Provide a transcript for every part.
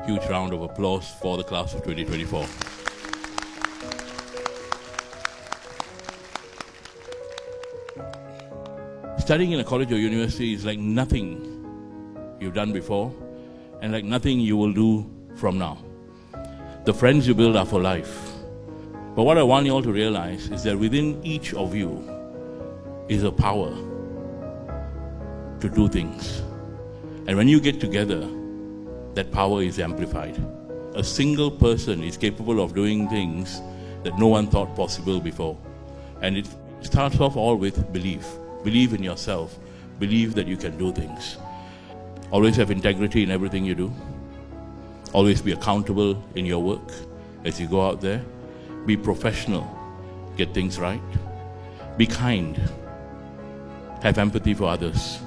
Huge round of applause for the class of 2024. Studying in a college or university is like nothing you've done before and like nothing you will do from now. The friends you build are for life. But what I want you all to realize is that within each of you is a power to do things. And when you get together, that power is amplified. A single person is capable of doing things that no one thought possible before. And it starts off all with belief. Believe in yourself. Believe that you can do things. Always have integrity in everything you do. Always be accountable in your work as you go out there. Be professional. Get things right. Be kind. Have empathy for others.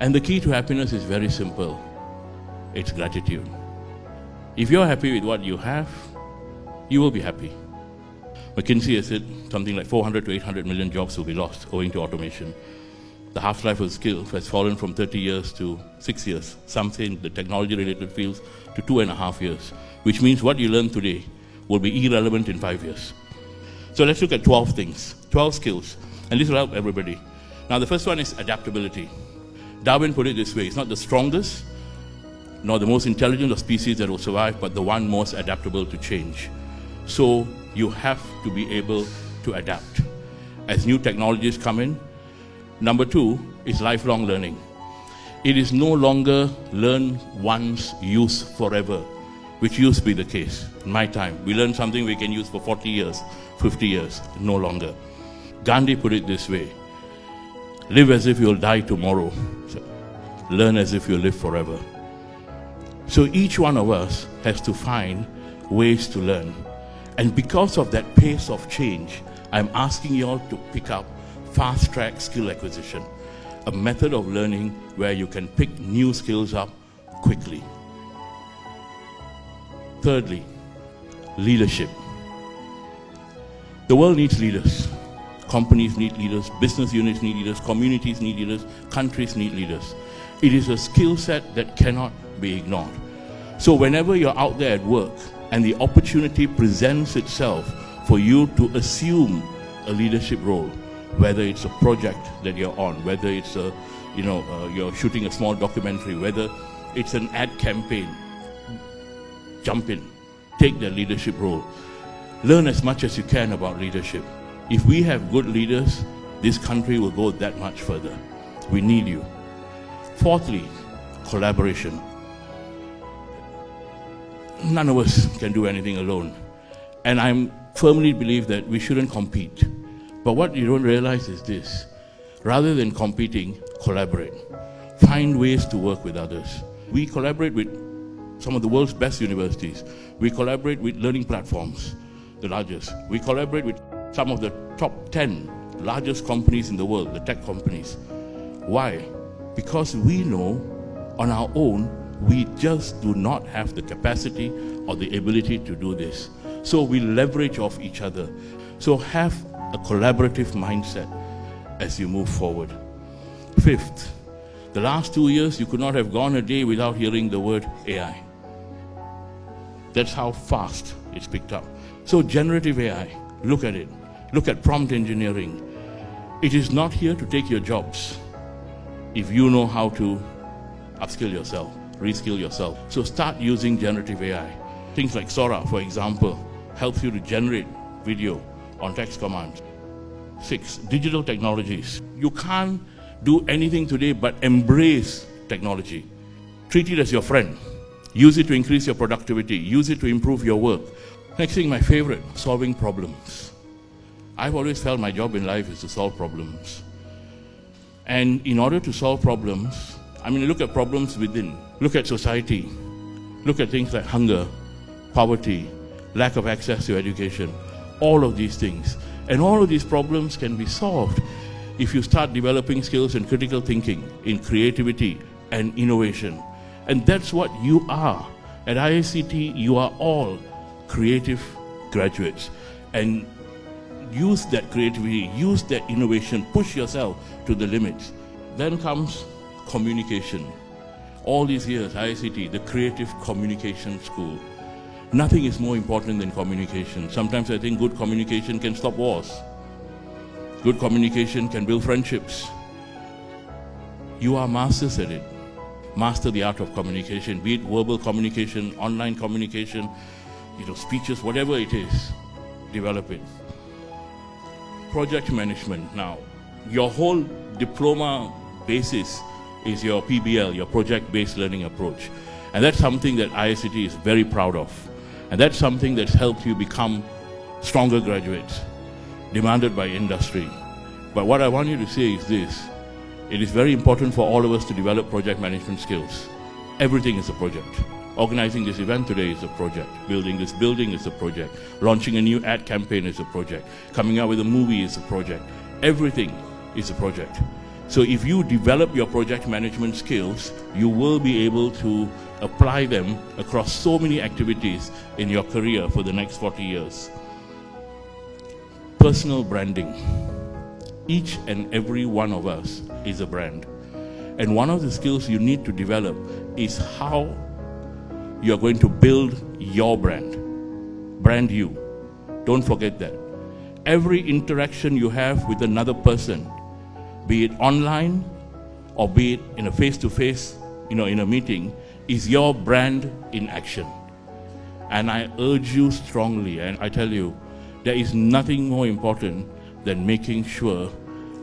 And the key to happiness is very simple. It's gratitude. If you're happy with what you have, you will be happy. McKinsey has said something like 400 to 800 million jobs will be lost owing to automation. The half-life of skills has fallen from 30 years to 6 years. Some say in the technology-related fields to 2.5 years, which means what you learn today will be irrelevant in 5 years. So let's look at 12 things, 12 skills, and this will help everybody. Now the first one is adaptability. Darwin put it this way: it's not the strongest, nor the most intelligent of species that will survive, but the one most adaptable to change. So you have to be able to adapt as new technologies come in. Number two is lifelong learning. It is no longer learn once, use forever, which used to be the case. In my time, we learn something we can use for 40 years, 50 years, no longer. Gandhi put it this way: live as if you'll die tomorrow. So, learn as if you'll live forever. So each one of us has to find ways to learn. And because of that pace of change, I'm asking you all to pick up fast-track skill acquisition, a method of learning where you can pick new skills up quickly. Thirdly, leadership. The world needs leaders. Companies need leaders, business units need leaders, communities need leaders, countries need leaders. It is a skill set that cannot be ignored. So whenever you're out there at work and the opportunity presents itself for you to assume a leadership role, whether it's a project that you're on, whether it's you're shooting a small documentary, whether it's an ad campaign, jump in, take the leadership role. Learn as much as you can about leadership. If we have good leaders, this country will go that much further. We need you. Fourthly, collaboration. None of us can do anything alone. And I firmly believe that we shouldn't compete. But what you don't realize is this: rather than competing, collaborate. Find ways to work with others. We collaborate with some of the world's best universities. We collaborate with learning platforms, the largest. We collaborate with some of the top 10 largest companies in the world, the tech companies. Why? Because we know on our own, we just do not have the capacity or the ability to do this. So we leverage off each other. So have a collaborative mindset as you move forward. Fifth, the last 2 years, you could not have gone a day without hearing the word AI. That's how fast it's picked up. So generative AI, look at it. Look at prompt engineering. It is not here to take your jobs if you know how to upskill yourself, reskill yourself. So start using generative AI. Things like Sora, for example, helps you to generate video on text commands. 6, digital technologies. You can't do anything today but embrace technology. Treat it as your friend. Use it to increase your productivity. Use it to improve your work. Next thing, my favorite, solving problems. I've always felt my job in life is to solve problems. And in order to solve problems, look at problems within. Look at society. Look at things like hunger, poverty, lack of access to education, all of these things. And all of these problems can be solved if you start developing skills in critical thinking, in creativity and innovation. And that's what you are. At IICT, you are all creative graduates. And use that creativity, use that innovation, push yourself to the limits. Then comes communication. all these years, ICT, the Creative Communication School. Nothing is more important than communication. Sometimes I think good communication can stop wars. Good communication can build friendships. You are masters at it. Master the art of communication, be it verbal communication, online communication, speeches, whatever it is, develop it. Project management. Now, your whole diploma basis is your PBL, your project-based learning approach. And that's something that ISCT is very proud of. And that's something that's helped you become stronger graduates, demanded by industry. But what I want you to say is this: it is very important for all of us to develop project management skills. Everything is a project. Organizing this event today is a project. Building this building is a project. Launching a new ad campaign is a project. Coming out with a movie is a project. Everything is a project. So if you develop your project management skills, you will be able to apply them across so many activities in your career for the next 40 years. Personal branding. Each and every one of us is a brand. And one of the skills you need to develop is how you are going to build your brand. Brand you. Don't forget that. Every interaction you have with another person, be it online or be it in a face-to-face, in a meeting, is your brand in action. And I urge you strongly, and I tell you, there is nothing more important than making sure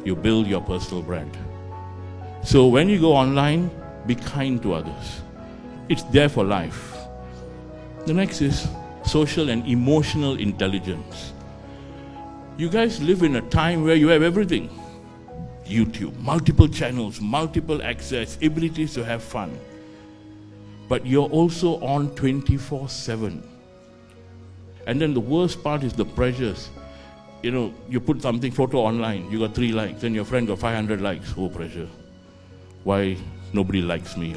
you build your personal brand. So when you go online, be kind to others. It's there for life. The next is social and emotional intelligence. You guys live in a time where you have everything. YouTube, multiple channels, multiple access, abilities to have fun. But you're also on 24/7. And then the worst part is the pressures. You put something photo online, you got 3 likes, then your friend got 500 likes. Oh, pressure. Why nobody likes me?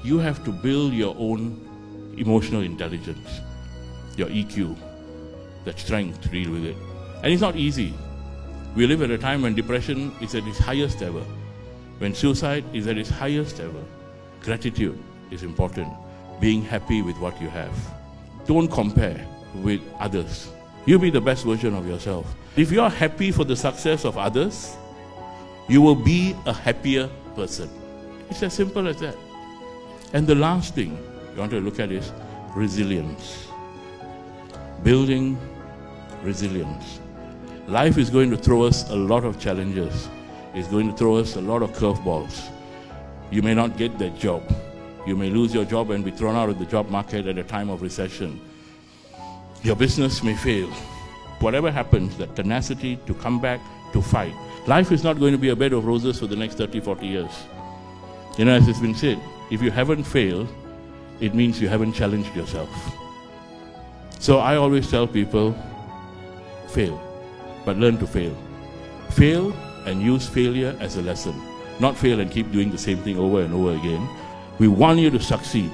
You have to build your own emotional intelligence, your EQ, that strength to deal with it. And it's not easy. We live at a time when depression is at its highest ever, when suicide is at its highest ever. Gratitude is important, being happy with what you have. Don't compare with others. You be the best version of yourself. If you are happy for the success of others, you will be a happier person. It's as simple as that. And the last thing you want to look at is resilience. Building resilience. Life is going to throw us a lot of challenges. It's going to throw us a lot of curveballs. You may not get that job. You may lose your job and be thrown out of the job market at a time of recession. Your business may fail. Whatever happens, that tenacity to come back, to fight. Life is not going to be a bed of roses for the next 30, 40 years. As it's been said, if you haven't failed, it means you haven't challenged yourself. So I always tell people, fail, but learn to fail. Fail and use failure as a lesson. Not fail and keep doing the same thing over and over again. We want you to succeed.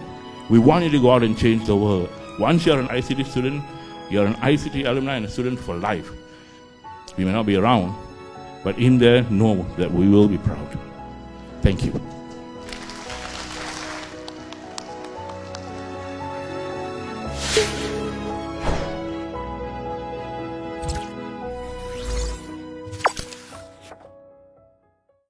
We want you to go out and change the world. Once you're an ICT student, you're an ICT alumni and a student for life. We may not be around, but in there, know that we will be proud. Thank you.